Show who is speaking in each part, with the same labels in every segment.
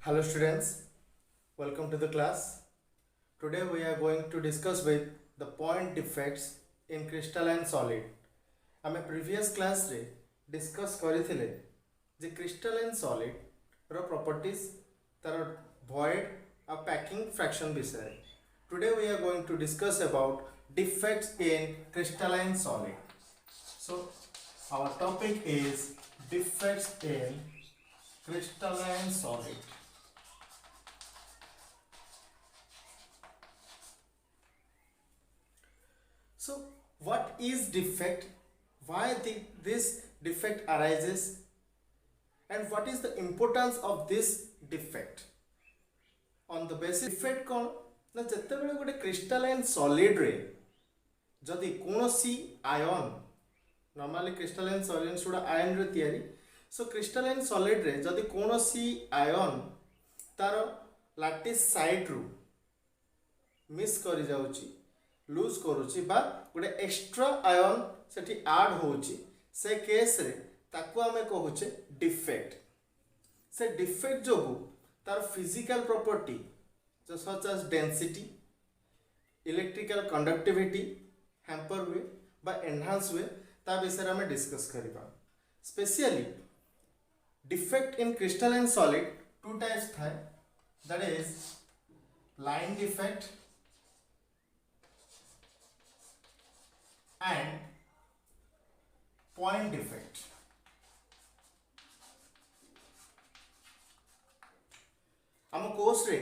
Speaker 1: Hello students, welcome to the class. Today we are going to discuss with the point defects in crystalline solid. आमे previous class रे discuss करिथिले जे crystalline solid रो properties तार void और packing fraction विषय. Today we are going to discuss about defects in crystalline solid. So our topic is defects in crystalline solid. So what is defect, why this defect arises, and what is the importance of this defect? On the basis defect कौन ना जते बेले गोटे crystalline solid रे जदि कोनोसी ion normally crystalline solid सुडा ion रे तयारी सो क्रिस्टालाइन सॉलिड रे जदि कोनोसी आयन तार लैटिस साइड रु मिस करि जाउची लूज करुची बा गोटे एक्स्ट्रा आयन सेठी ऐड होची से केस रे ताकू आमे कहूचे डिफेक्ट. से डिफेक्ट जो तार फिजिकल प्रॉपर्टी जो such as density electrical conductivity hamper हुए बा एनहांस हुए ता विषय में डिस्कस करिबा. Specially defect in crystalline solid two types थाए, that is line defect and point defect. आम कोर्स रे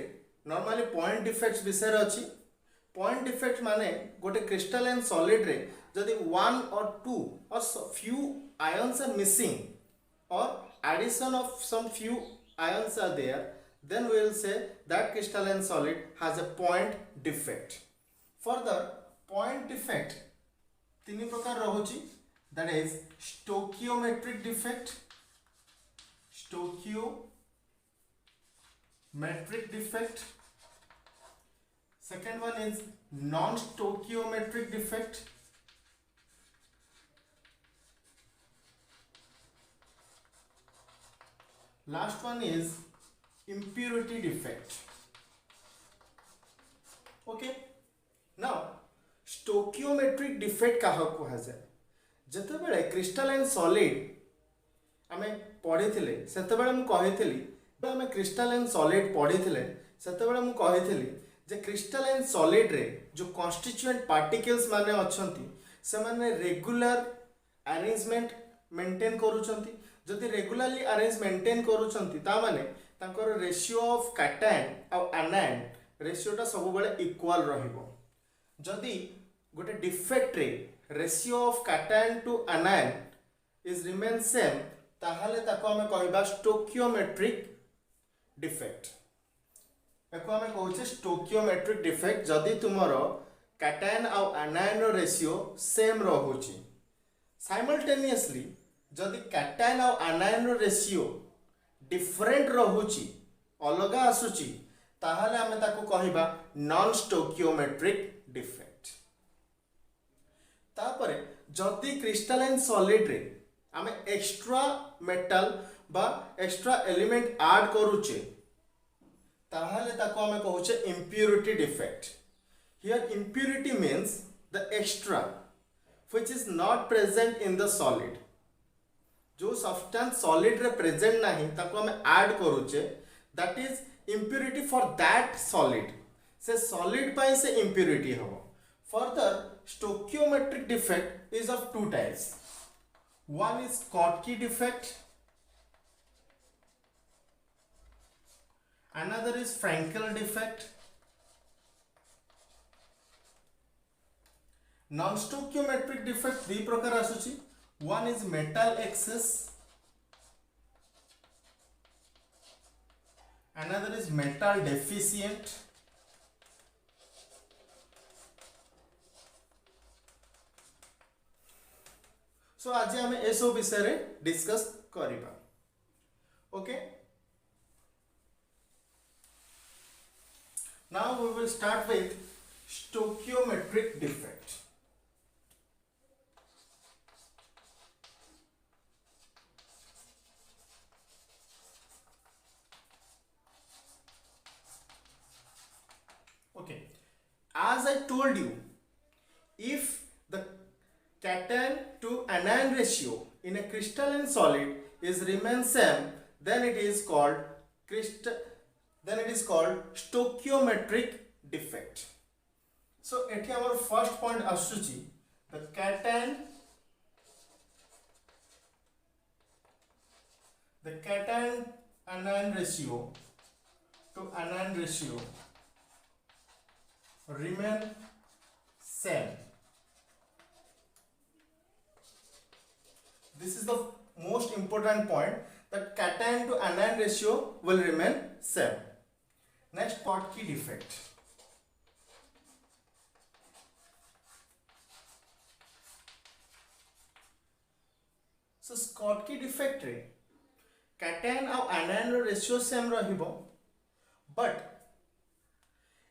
Speaker 1: नॉर्मली पॉइंट डिफेक्ट्स विषय अच्छी. पॉइंट डिफेक्ट माने गोटे क्रिस्टलाइन सॉलिड रे जदि वन और टू और फ्यू आयन्स आर मिसिंग और addition of some few ions are there, then we will say that crystalline solid has a point defect. Further, point defect तीन प्रकार रहुची, that is stoichiometric defect, stoichiometric defect. Second one is non-stoichiometric defect. Last one is impurity defect. Okay, now stoichiometric defect क्या कह जाए जते बेले crystalline solid आमे पढ़ी थिले सेते बेले मु कहिथिली आमे क्रिस्टलाइन सॉलिड पढ़ी थिले सेते बेले मु कहिथिली जे क्रिस्टलाइन सॉलिड रे जो कॉन्स्टिट्यूएंट पार्टिकल्स माने अछंती से माने रेगुलर अरेंजमेंट मेंटेन करूछंती. जदि रेगुलरली अरेंज मेंटेन करूछंती ता माने तांकर रेशियो ऑफ कैटायन और एनायन रेशियोटा सब बेले इक्वल रहिबो. जदि गोटे डिफेक्ट रे ratio of cation to anion is remain same ताहले ताको हमें कहबा स्टोकियोमेट्रिक डिफेक्ट. ताको हमें कहउछे स्टोकियोमेट्रिक डिफेक्ट जदि तुमरो कैटायन और एनायन रो रेशियो सेम रहुची. साइमल्टेनियसली जदि कैटायन और एनायन रो रेशियो डिफरेंट रहुची अलगा आसुची ताहले हमें ताको कहबा नॉन स्टोकियोमेट्रिक डिफेक्ट. तापरे जदि क्रिस्टलाइन सॉलिड रे आमे एक्स्ट्रा मेटल बा एक्स्ट्रा एलिमेंट ऐड करूचे ताहले ताको आमे कहूचे impurity defect. Here impurity means the extra which is not present in the solid. जो सब्सटेंस सॉलिड रे प्रेजेंट नहीं ताको आमे ऐड करूचे that is impurity for that solid. से सॉलिड पाई से impurity हो. Further, stoichiometric defect is of two types. One is Schottky defect, another is Frankel defect. Non-stoichiometric defect दी प्रकार आसुची. One is metal excess, another is metal deficient. सो आज आम ए सब विषय discuss करिबा. Okay, now we will start with stoichiometric defect. I told you, if the cation to anion ratio in a crystalline solid is remain same, then it is called stoichiometric defect. So एठी हमर first point आसुची the cation anion ratio to anion ratio remain same. This is the most important point, that cation to anion ratio will remain same. Next, Schottky defect. So Schottky defect रे cation और anion ratio same रहिबो, but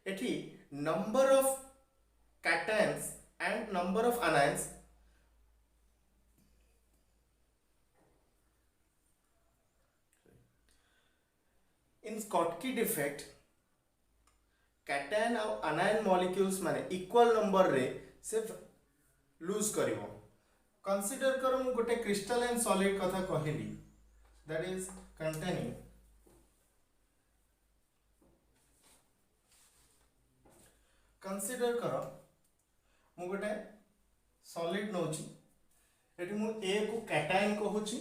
Speaker 1: एठी number of cations and number of anions in Schottky defect cation और anion molecules माने equal number रे से lose करिवो. Consider करो मु गोटे क्रिस्टलाइन सॉलिड कथा कहली, दैट इज कंटेनिंग कंसीडर करो मु गोटे सॉलिड नौची, एटी मु ए को कैटायन कहूची,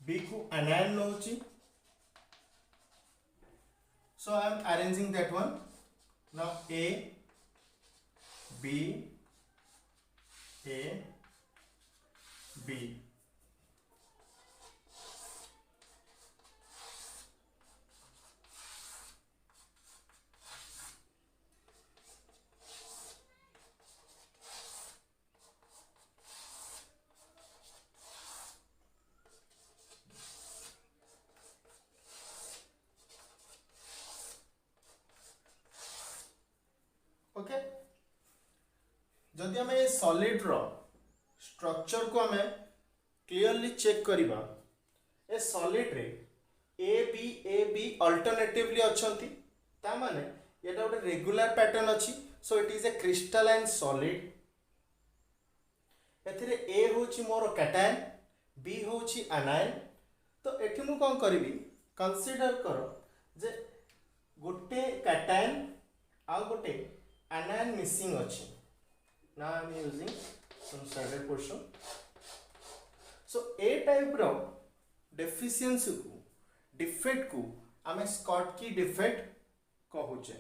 Speaker 1: बी को एनायन नौची. So I am arranging that one. Now A B A B. Okay. जदि आम ए सॉलिड रो स्ट्रक्चर को आम क्लियरली चेक करिबा, ए सॉलिड रे ए बी अल्टरनेटिवली अछंती, ता माने एटा गोटे रेगुलर पैटर्न अछि. So it is a crystalline solid. एथिरे ए होची मोर कैटायन, बी होची एनायन. तो एठी मु कोन करिवि, कंसीडर करो जे गोटे कैटायन आ गोटे एनायन मिसिंग अछि. Now I am using some shaded portion. So A type रो deficiency को defect को आमे Schottky defect कहूचे.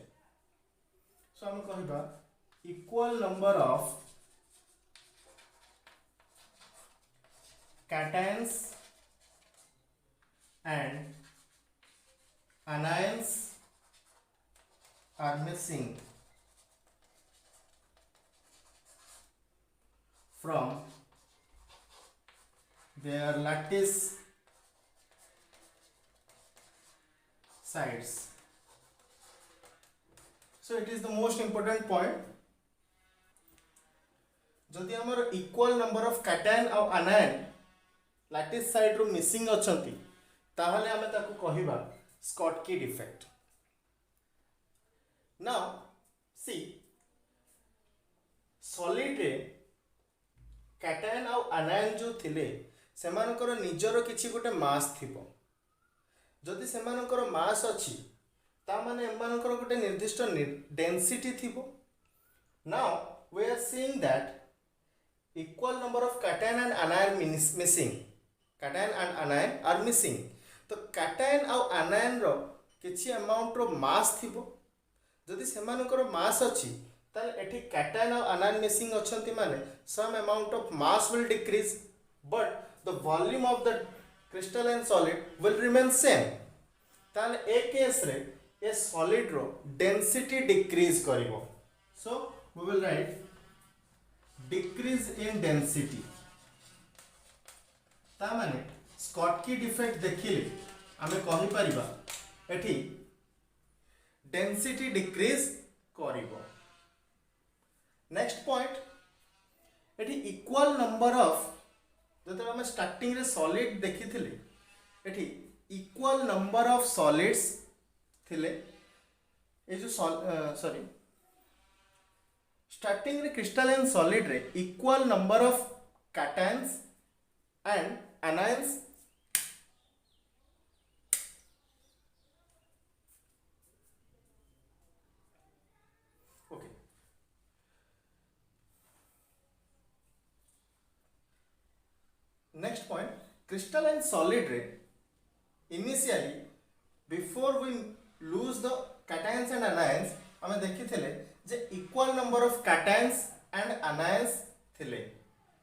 Speaker 1: So आमे कहबा equal number of cations and anions are missing from their lattice sides. So it is the most important point. जदि हमर equal number of cation और anion lattice side रो missing अछंती, ताहले हमें ताकू कहिबा Schottky defect. Now see, solid रे cation और आनायन जो थिले सेमानकर निजर किछि गोटे मास थिबो. जदि सेमानकर मास अछि ता माने एमानकर गोटे निर्दिष्ट डेंसिटी थिबो. Now we are seeing that equal number of cation and anion missing. Cation and anion are missing. तो कैटायन और आनायन रो किछि अमाउंट रो मास थिबो. जदि सेमानकर मास अछि ताले एठी कैटायन और आनायन मिसिंग अछंती माने some amount of mass will decrease, but the volume of the crystalline solid will remain same. ताले ए केस रे ए सॉलिड रो डेंसिटी डिक्रीज करिवो. So we will write decrease in density. ता माने Schottky defect देखिले आमे कहि परिबा एठी डेंसिटी डिक्रीज करिवो. नेक्स्ट पॉइंट, एठी इक्वल नंबर ऑफ जते हम स्टार्टिंग रे सॉलिड देखिथिले, एठी इक्वल नंबर ऑफ सॉलिड्स थिले ये जो सॉरी स्टार्टिंग रे क्रिस्टलाइन सॉलिड रे equal number of cations and anions okay next point crystalline solid रे initially before we lose the cations and anions आम देखी जे equal number of cations and anions थिले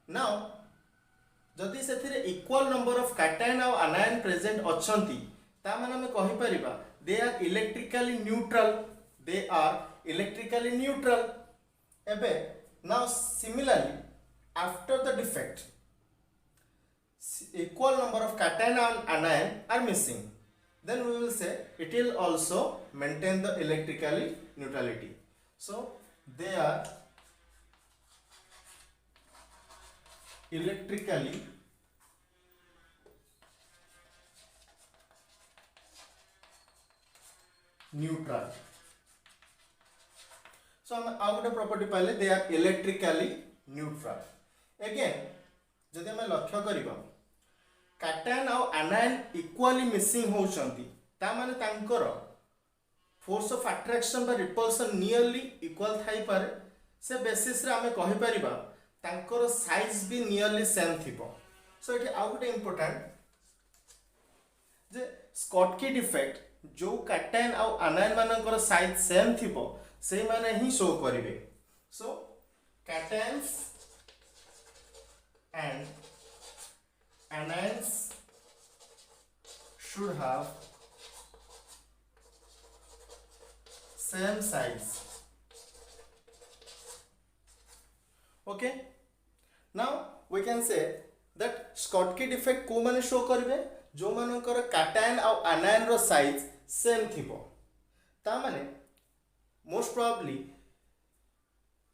Speaker 1: नाउ जदि से इक्वल नंबर ऑफ कैटायन और आनायन present अच्छी ता माने हमें कहि परिबा they are electrically neutral they are electrically neutral एबे now similarly after the defect equal number of cation and anion are missing, then we will say it will also maintain the electrically neutrality. So they are electrically neutral. So हम आउ गोटे property पाइले they are electrically neutral. Again जदि हम लक्ष्य करिबा cation और आनायन equally missing होउचंती ता माने तांकर फोर्स ऑफ अट्रैक्शन बा रिपल्सन नियरली इक्वल थाई पारे से बेसिस रे हमें कहि परिबा तांकर साइज भी नियरली सेम थिबो. सो इट आउ गोटे इंपोर्टेंट जे स्कॉटकी डिफेक्ट जो कैटायन और आनायन मानकर साइज सेम थिबो से माने ही शो करिवे. सो cations and anions should have same size. Okay, now we can say that Schottky defect को माने शो करिवे जो मानकर कैटायन और आनायन रो साइज सेम थिबो ता माने मोस्ट प्रोबेबली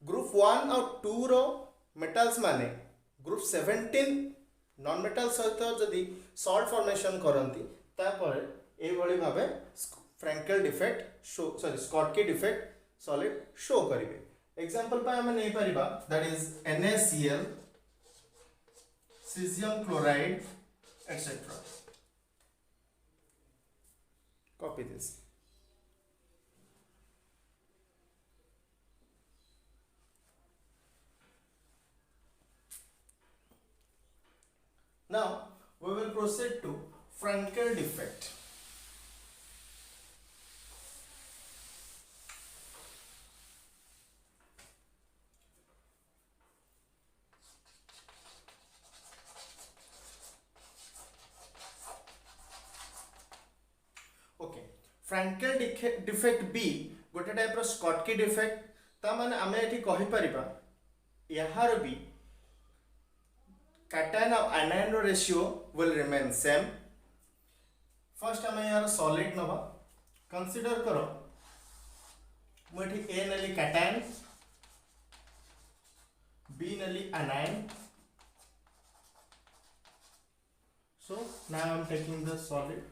Speaker 1: ग्रुप 1 और 2 रो मेटल्स माने ग्रुप 17 नॉन मेटल सहित जदि सॉल्ट फॉर्मेशन करती तापर एभली भाबे Frenkel defect show sorry Schottky defect solid show करिवे. एग्जांपल पे हम नै परिबा that is NaCl cesium chloride etc. Copy this. Now we will proceed to Frankel defect. Okay, Frankel defect B गोटे टाइप रो स्कॉटकी डिफेक्ट ता माने आमे एठी कहि परिबा याहार भी कैटायन और anion ratio will remain same. First हमें यार सॉलिड नबा कंसीडर करो मुठी ए नली कैटायन बी नली anion. So now I am taking the solid.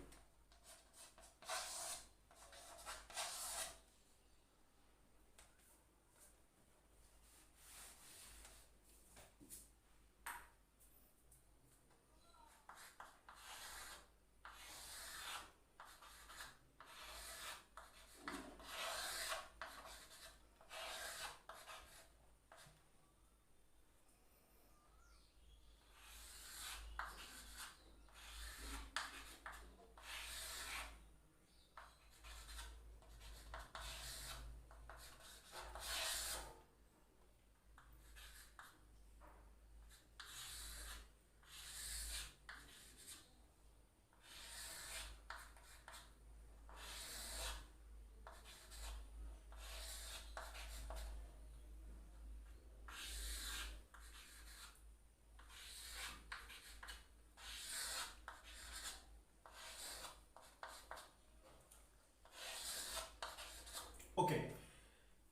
Speaker 1: Okay,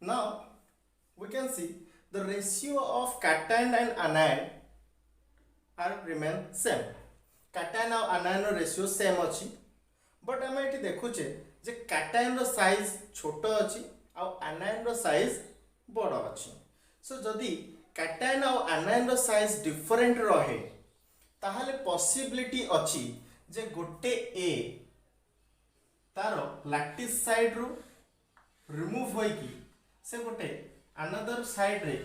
Speaker 1: now we can see the ratio of cation and anion are remain same. Cation और anion ratio same अच्छी but आम ये देखुचे जे cation रो size छोट अच्छी आउ आनायन रो size बड़ अच्छी सो जदि कैटायन आउ आनायन रो साइज डिफरेंट रहे ताहले पॉसिबिलिटी अच्छी जे गोटे ए तार लैक्टिस साइड रू रिमूव होइकी से गोटे अनदर साइड रे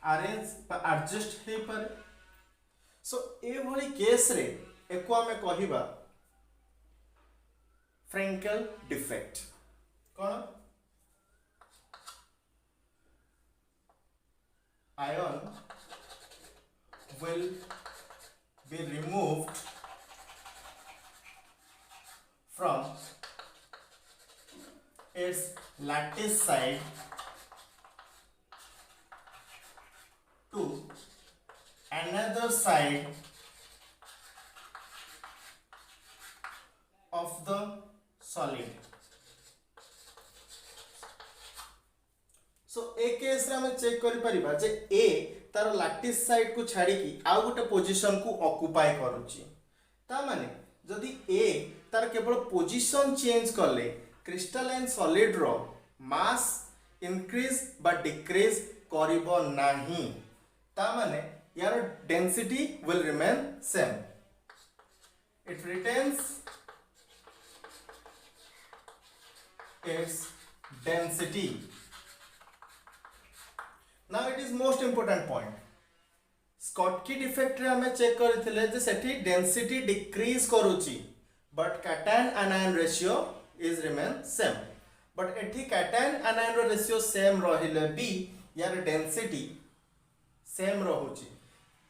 Speaker 1: अरेंज एडजस्ट हो पारे सो ए भली केस रे एको आमे कहिबा फ्रेंकेल डिफेक्ट कौन ion will be removed from its lattice side to another side of the solid. So A case रे हमें चेक करि परिबा जे ए तार लैटिस साइड को छाड़ी की आ गोटे पोजीशन को ऑक्युपाई करूची ता माने जदि ए तार केवल पोजीशन चेंज करले क्रिस्टलाइन सॉलिड रो मास इंक्रीज बा डिक्रीज करिबो नाही ता माने यार density will remain same it retains its density. Now it is most important point. Schottky defect रे हमें चेक करथिले जे सेठी डेंसिटी डिक्रीज करूची but cation anion ratio is remain same but एठी कैटायन आनायन रो रेशियो सेम रहिले भी यार डेंसिटी सेम रहूची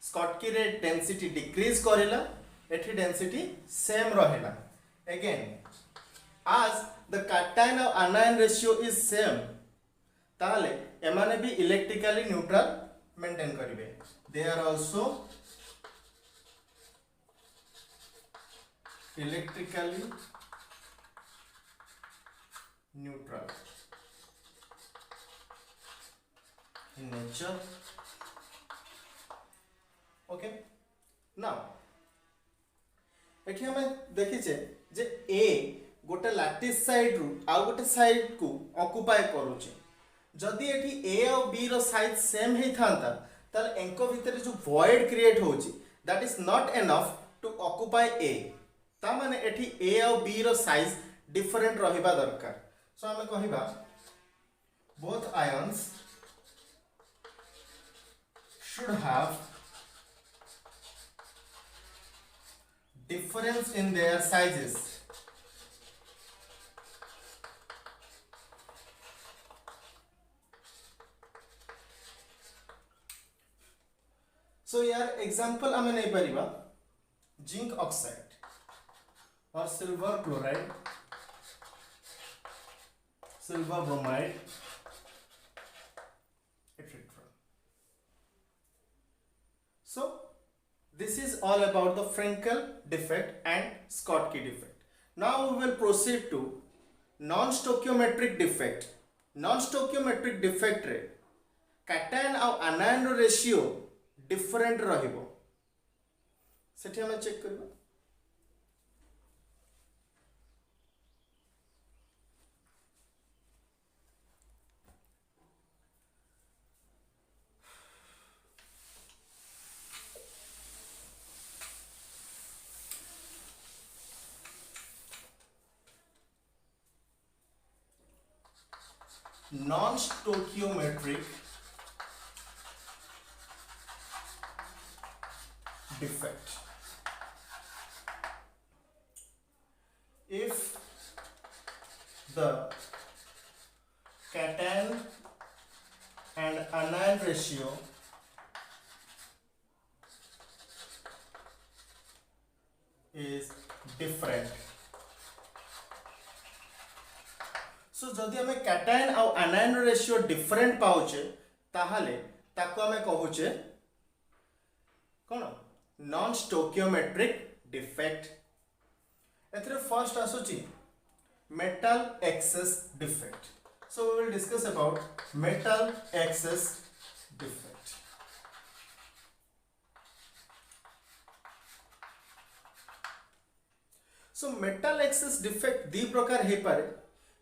Speaker 1: स्कॉटकी रे डेंसिटी डिक्रीज करिला एठी डेंसिटी सेम रहिला again as the cation of anion ratio is same ताले एमाने भी इलेक्ट्रिकली न्यूट्रल मेंटेन करिवे they are also electrically neutral in nature okay now एठी हमें देखिचे जे A गोटे लैटिस साइड रु आ गोटे साइड को ऑक्युपाई करूचे जदि एठी ए और बी रो साइज सेम हे थांता ताल एंको भीतर जो वॉइड क्रिएट होची that is not enough to occupy ए ता माने एठी ए और बी रो साइज डिफरेंट रहिबा दरकार सो हमें कहिबा both ions should have difference in their sizes so यार एग्जांपल हमें नहीं परिबा जिंक ऑक्साइड और silver chloride silver bromide etcetera so this is all about the Frenkel defect and Schottky defect. Now we will proceed to non-stoichiometric defect. Non-stoichiometric defect रे cation और anion ratio different रहिबो सेठी हमें check करबा non-stoichiometric defect. If the cation and anion ratio is different. सो जदि हमें cation और anion ratio different पाउचे ताहले ताको हमें कहूचे कोन नॉन स्टोकियोमेट्रिक डिफेक्ट एथरे फर्स्ट आसुची metal excess defect so we will discuss about metal excess defect so metal excess defect दी प्रकार हे पारे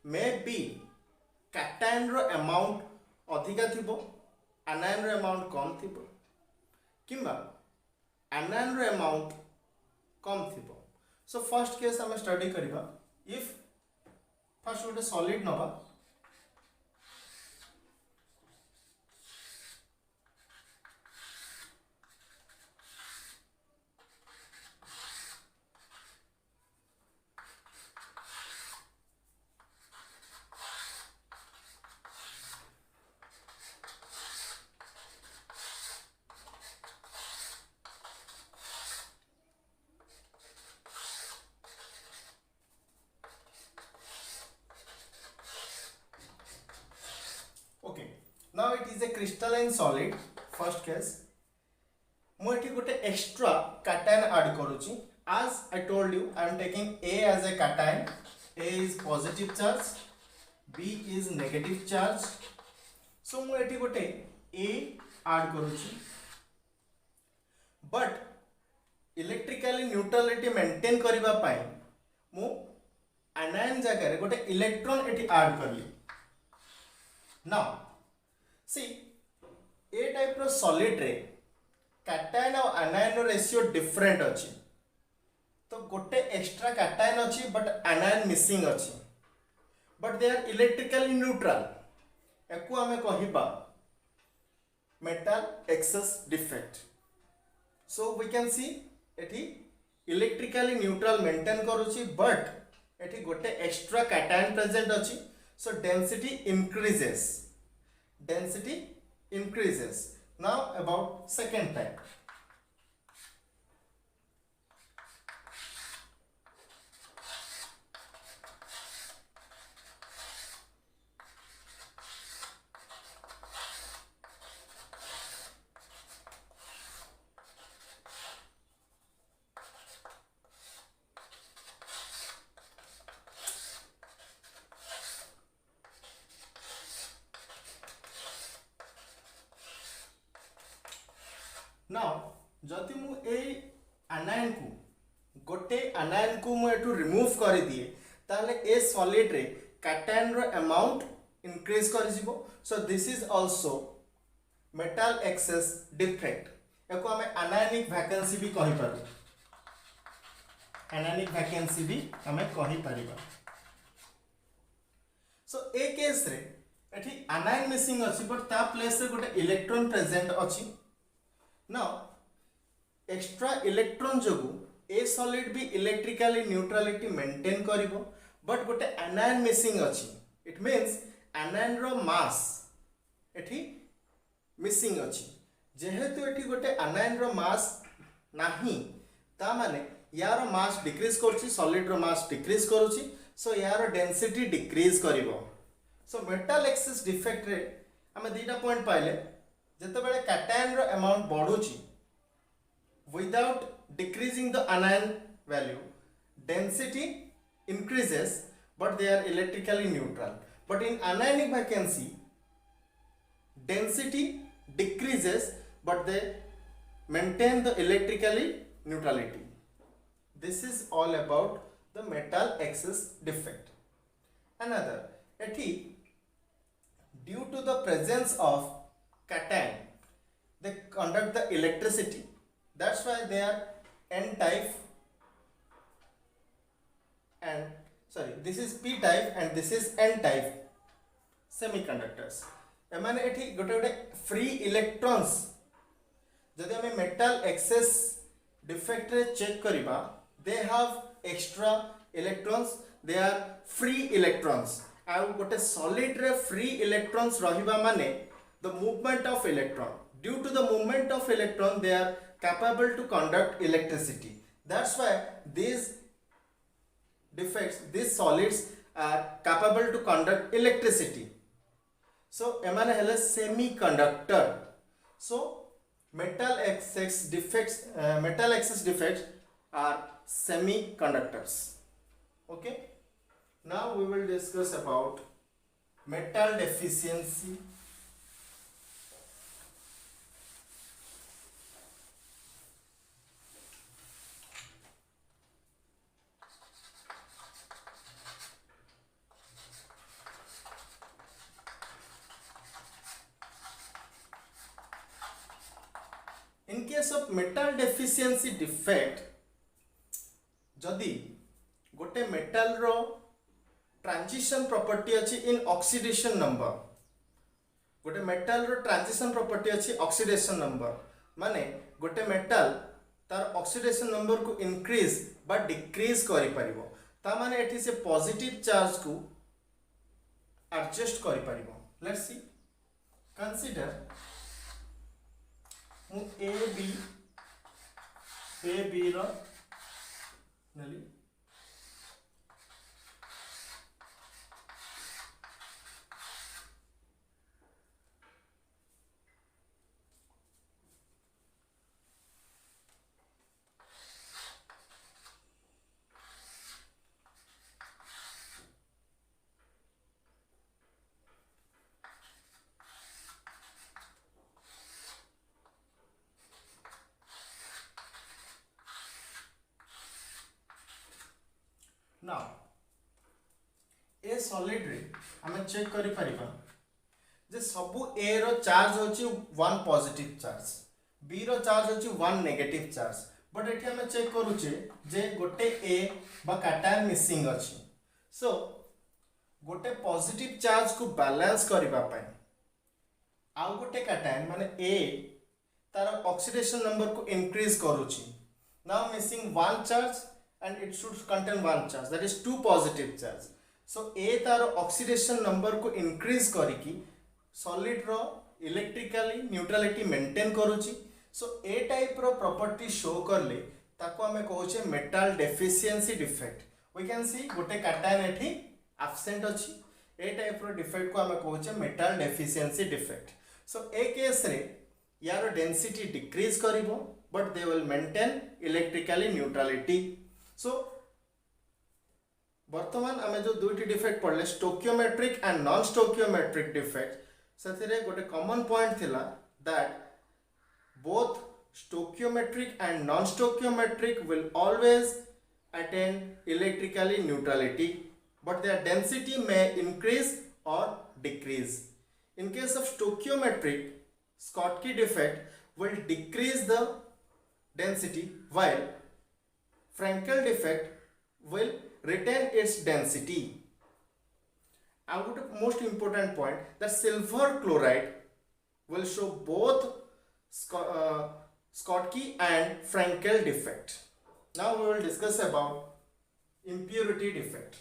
Speaker 1: मे बी कैटायन रो अमाउंट अधिका थिबो आनायन रो अमाउंट कम थिबो किंबा आनायन रो अमाउंट कम थिबो सो फर्स्ट केस हम स्टडी करबा इफ फर्स्ट गोटे सॉलिड नबा okay now it is a crystalline solid first case ମୁଁ ଏଠି ଗୋଟେ extra cation add କରୁଛି as I told you I am taking A as a cation A is positive charge B is negative charge so ମୁଁ ଏଠି ଗୋଟେ A add କରୁଛି but electrically neutrality maintain करिबा पाई मु anion जगह रे गोटे इलेक्ट्रॉन एठी add करली now see A type रो solid रे cation और anion रेशियो डिफरेंट अछि तो गोटे एक्स्ट्रा cation अछि बट anion मिसिंग अछि but they are electrically neutral एको हमें कहिबा metal excess defect so we can see एठी इलेक्ट्रिकली न्यूट्रल मेंटेन करूची बट एठी गोटे एक्स्ट्रा cation प्रेजेंट अछि so density increases now about second type now जदि मु ए आनायन को गोटे आनायन को मु एटू रिमूव कर दिए ताले ए सॉलिड रे कैटायन रो अमाउंट इंक्रीज कर जिवो so this is also metal excess defect एको हमें आनायनिक वैकेंसी भी कहि पारू आनायनिक वैकेंसी भी हमें कहि परिबा सो ए केस रे एठी आनायन मिसिंग अछि बट ता प्लेस रे गोटे इलेक्ट्रॉन प्रेजेंट अछि now extra electron जोगु a solid भी electrically neutrality maintain करिवो but गोटे anion missing अछि it means anion रो mass एठी missing अछि जेहेतु एठी गोटे anion रो mass नाही ता माने यार mass decrease करछि solid रो mass decrease करूछि so यार density decrease करिवो so metal excess defect रे हमें दीटा पॉइंट पाइले जते बेले cation रो अमाउंट बढ़ुची without decreasing the anion value density increases but they are electrically neutral but in anionic vacancy density decreases but they maintain the electrically neutrality this is all about the metal excess defect another ethi due to the presence of cation they conduct the electricity that's why they are n type and sorry this is p type and this is n type semiconductors एमाने एठी गोटे गोटे free electrons जदि हमें metal excess defect रे check करिबा they have extra electrons they are free electrons आ गोटे सॉलिड रे फ्री इलेक्ट्रॉन्स रहिबा माने the movement of electron due to the movement of electron they are capable to conduct electricity that's why these defects these solids are capable to conduct electricity so emane hele semiconductor so metal excess defects are semiconductors okay now we will discuss about metal deficiency case of metal deficiency defect जदि गोटे metal रो transition property अच्छी in oxidation number गोटे metal रो transition property अच्छी oxidation number माने गोटे metal तार oxidation number को increase बा डिक्रीज करि परिबो ता माने एठी से पॉजिटिव चार्ज को एडजस्ट करि परिबो लेट्स सी कंसीडर मु ए बी रो नली नाउ ए सॉलिड रे हमें चेक करि परिबा जे सबु ए रो चार्ज होची 1 पॉजिटिव चार्ज बी रो चार्ज होची 1 नेगेटिव चार्ज बट एठी हमें चेक करूचे जे गोटे ए बा कैटायन मिसिंग अछि सो गोटे पॉजिटिव चार्ज को बैलेंस करबा पय आउ गोटे कैटायन माने ए तार ऑक्सीडेशन नंबर को इंक्रीज करूची now missing 1 charge and it should contain 1 charge that is 2 positive charge so a तार oxidation number को increase करिकी solid रो electrically neutrality maintain करूची so a type रो property show करले ताको हमें कहूचे metal deficiency defect we can see गोटे cation एठी absent अछि a type रो defect को हमें कहूचे metal deficiency defect so a case रे यार density decrease करिवो but they will maintain electrically neutrality सो वर्तमान आमे जो दुईटी डिफेक्ट पढ़ले stoichiometric and non stoichiometric defect सेथिरे गोटे कॉमन पॉइंट थिला that both stoichiometric and non stoichiometric will always attain electrically neutrality but their density may increase or decrease. In case of stoichiometric, Schottky defect will decrease the density while Frankel defect will retain its density. And most important point that silver chloride will show both Schottky and Frankel defect. Now we will discuss about impurity defect.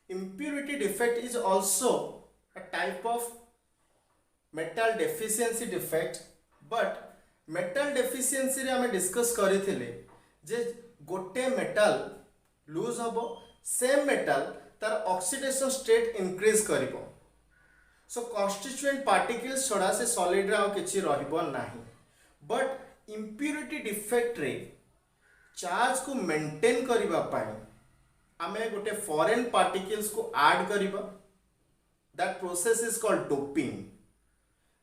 Speaker 1: Impurity defect is also a type of metal deficiency defect but metal deficiency रे हमें discuss करिथिले जे गोटे metal lose हबो same metal तार oxidation state increase करिवो so constituent particles छोड़ा से सॉलिड रे आउ किछि रहिबो नाही बट इम्प्योरिटी डिफेक्ट रे चार्ज को मेंटेन करिबा पाई आमे गोटे फॉरेन पार्टिकल्स को ऐड करिबा that process is called doping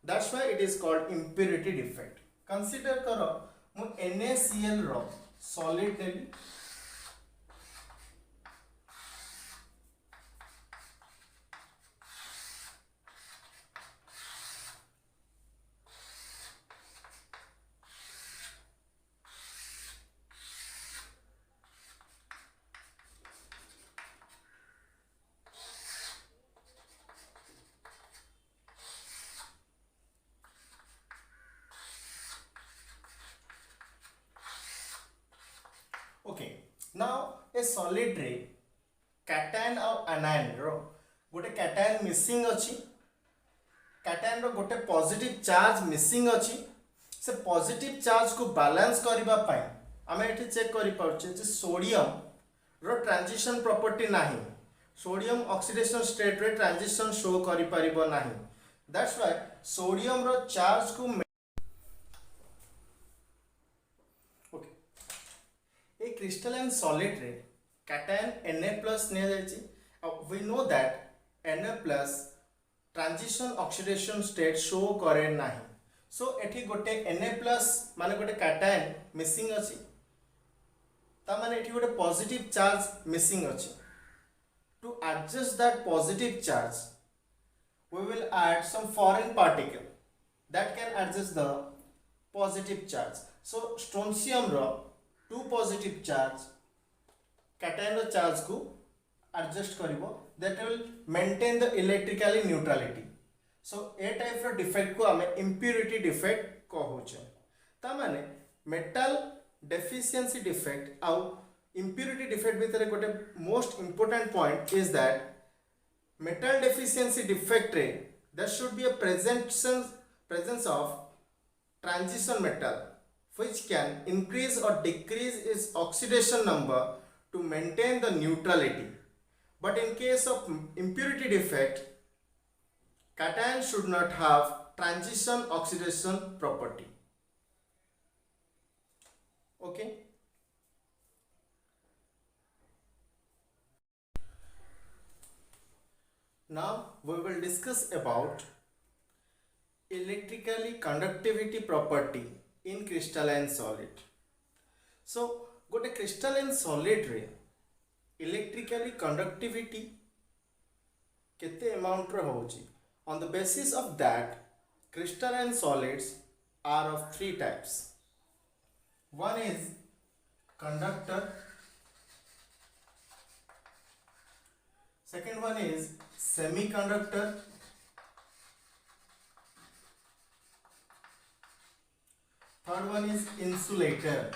Speaker 1: that's why it is called impurity defect consider करो मु NaCl रो सॉलिड नेली okay now a solid रे cation और anion रो गोटे cation मिसिंग अछि cation रो गोटे पॉजिटिव चार्ज मिसिंग अछि से पॉजिटिव चार्ज को बैलेंस करबा पाई आमे एठी चेक करि पाउछे जे सोडियम रो ट्रांजिशन प्रॉपर्टी नाही सोडियम ऑक्सीडेशन स्टेट रे ट्रांजिशन शो करि परिबो नाही दैट्स व्हाई सोडियम रो चार्ज को a crystalline solid रे cation Na+ ने जायछि we know that Na+ transition oxidation state show करे नाही सो एठी गोटे Na+ माने गोटे cation मिसिंग अछि ता माने एठी गोटे पॉजिटिव चार्ज मिसिंग अछि to adjust that positive charge we will add some foreign particle that can adjust the positive charge. So strontium ro two positive charge cation ro charge को adjust करिवो that will maintain the electrically neutrality. So a type रो defect को हमें impurity defect कहूचे ता माने metal deficiency defect आउ impurity defect भितर गोटे most important point is that metal deficiency defect रे there should be a presence of transition metal which can increase or decrease its oxidation number to maintain the neutrality. But in case of impurity defect, cation should not have transition oxidation property. Okay. Now we will discuss about electrically conductivity property in crystalline solid. So गोटे crystalline solid रे electrically conductivity केते amount रे होची. On the basis of that, crystalline solids are of three types. One is conductor, second one is semiconductor, third one is insulator.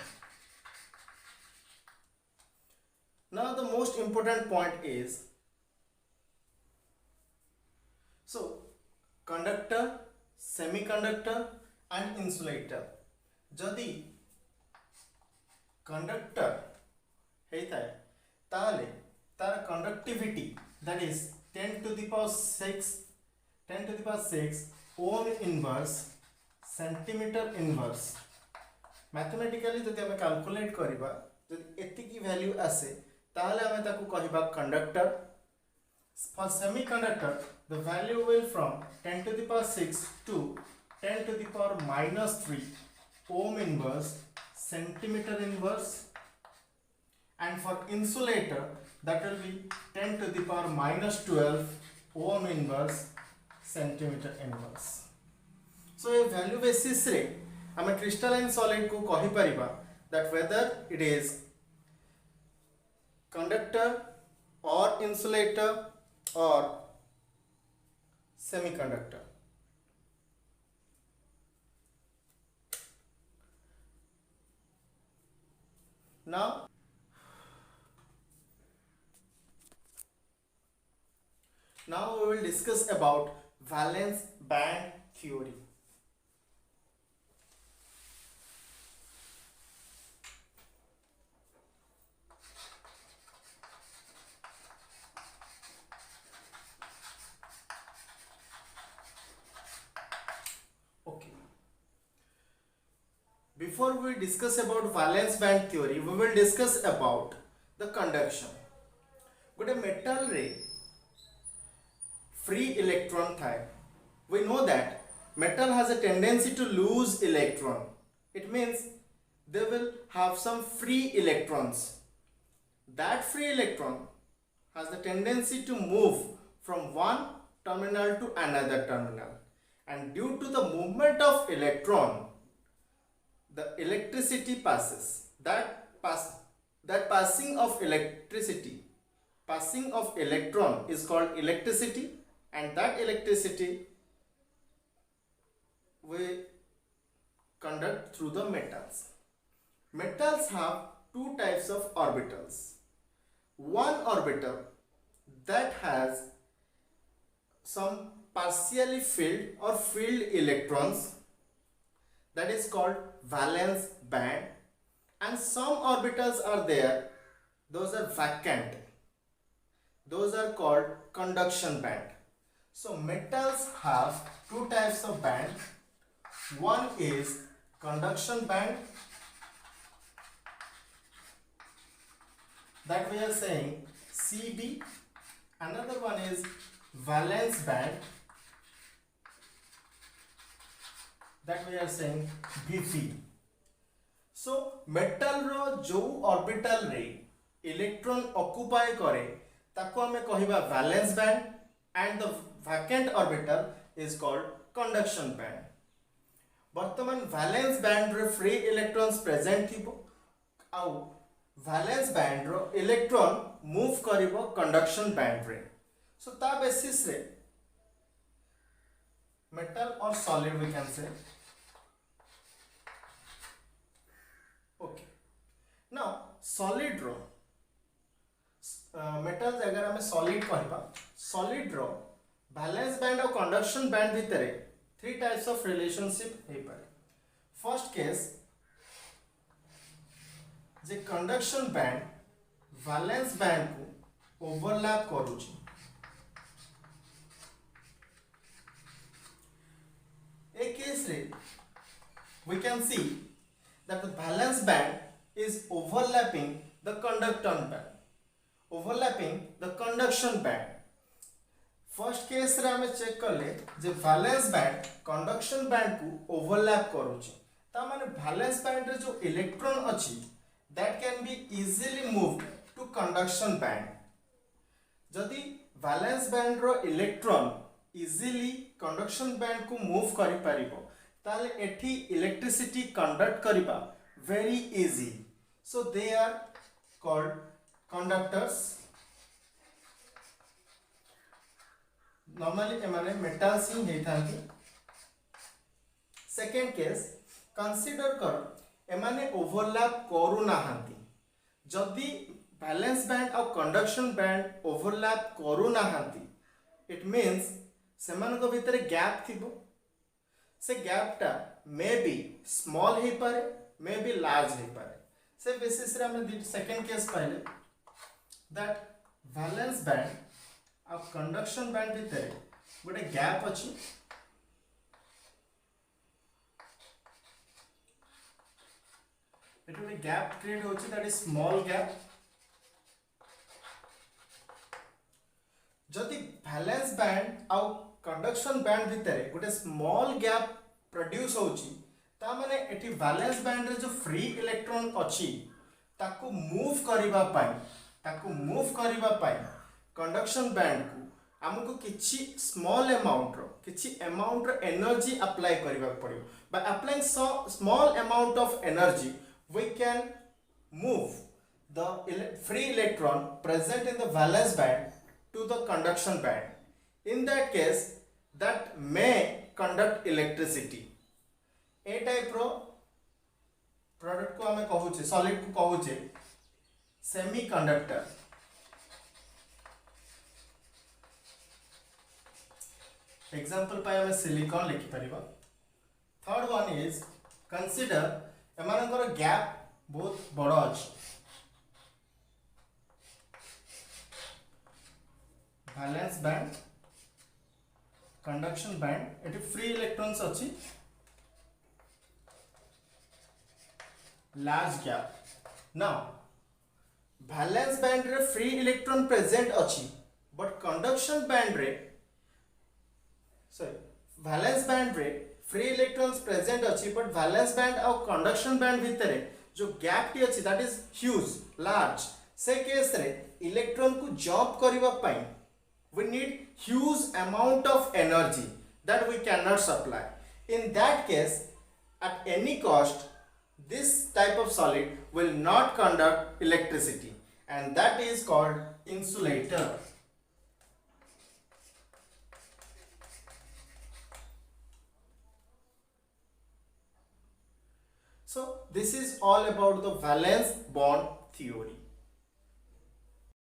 Speaker 1: Now the most important point is, so conductor, semiconductor and insulator. जदि conductor हेता है ताले तार conductivity that is 10 to the power 6 ohm inverse centimeter inverse. Mathematically जदि हमें calculate करिबा जदि एतिकी value आसे ताले हमें ताकू कहिबा conductor. For semiconductor the value will from 10 to the power 6 to 10 to the power minus 3 ohm inverse centimeter inverse, and for insulator that will be 10 to the power minus 12 ohm inverse centimeter inverse. So a value basis रे हमें crystalline solid को कहि परिबा that whether it is conductor or insulator or semiconductor. Now we will discuss about valence band theory. Okay. Before we discuss about valence band theory, we will discuss about the conduction. गोटे metal रे free electron थाए. We know that metal has a tendency to lose electron. It means they will have some free electrons. That free electron has the tendency to move from one terminal to another terminal, and due to the movement of electron the electricity passes. That passing of electron is called electricity, and that electricity will conduct through the metals. Metals have two types of orbitals. One orbital that has some partially filled or filled electrons, that is called valence band, and some orbitals are there, those are vacant, those are called conduction band. So metals have two types of band. One is conduction band, that we are saying CD. Another one is valence band, that we are saying VP. So metal रो जो orbital रे electron occupy करे ताको हमें कहिबा valence band and the vacant orbital is called conduction band. वर्तमान valence band रे free electrons present थिबो आउ वैलेंस बैंड रो इलेक्ट्रॉन मूव करिवो कंडक्शन बैंड रे। सो ता बेसिस रे metal or solid we can say। okay now solid row metal अगर हमें सॉलिड कहबा सॉलिड रो बैलेंस बैंड और कंडक्शन बैंड भितर थ्री टाइप्स ऑफ रिलेशनशिप हे पारे। फर्स्ट केस जे कंडक्शन बैंड बैलेंस बैंड को ओवरलैप करूची a case रे we can see that the valence band is overlapping the conduction band। First case रे हमें check करले जे वैलेंस बैंड कंडक्शन बैंड को overlap करूची ता माने वैलेंस बैंड रे जो इलेक्ट्रॉन अछि that can be easily moved to conduction band. जदि वैलेंस बैंड रो इलेक्ट्रॉन इजीली कंडक्शन बैंड को मूव करि परिबो ताले एठी इलेक्ट्रिसिटी कंडक्ट करिबा very easy. So they are called conductors. Normally एमाने मेटल्स ही हेथांती। सेकंड केस कंसीडर कर एमाने ओवरलैप करू नाहंती। जदि बैलेंस बैंड और कंडक्शन बैंड ओवरलैप करू नाहंती इट मीन्स सेमानको भितर गैप थिबो। से गैप टा मे बी स्मॉल हे पारे मे बी लार्ज हे पारे। से बेसिस रे हम सेकंड केस पाइले दैट वैलेंस बैंड और कंडक्शन बैंड भितर गोटे गैप अछि एट गोटे गैप क्रिएट होछि दैट इज स्मॉल गैप। जदि वैलेंस बैंड और कंडक्शन बैंड भितर गोटे स्मॉल गैप प्रोड्यूस होची ता माने एठी वैलेंस बैंड रे जो फ्री इलेक्ट्रॉन अछि ताको मूव करिबा पाई कंडक्शन बैंड को हमको किछि स्मॉल अमाउंट रो एनर्जी अप्लाई करिबा पड़ियो। By applying small amount of energy we can move the free electron present in the valence band to the conduction band। in that case that may conduct electricity। ए type रो product को हमें कहूचे solid को कहूचे semiconductor. Example पाए हमें silicon लिखि परिबा। Third one is consider एमानकर गैप बहुत बड़ अछि वैलेंस बैंड कंडक्शन बैंड एटी फ्री इलेक्ट्रॉन्स अछि large gap. Now valence band रे फ्री इलेक्ट्रॉन प्रेजेंट अछि बट कंडक्शन बैंड रे वैलेंस बैंड रे फ्री इलेक्ट्रॉन्स प्रेजेंट अछि बट वैलेंस बैंड और कंडक्शन बैंड भितरे जो गैप टी अछि दैट इज ह्यूज लार्ज। से केस रे इलेक्ट्रॉन को जंप करिवा पई we need huge amount of energy that we cannot supply। in that case at any cost this type of solid will not conduct electricity and that is called insulator। so this is all about the valence bond theory।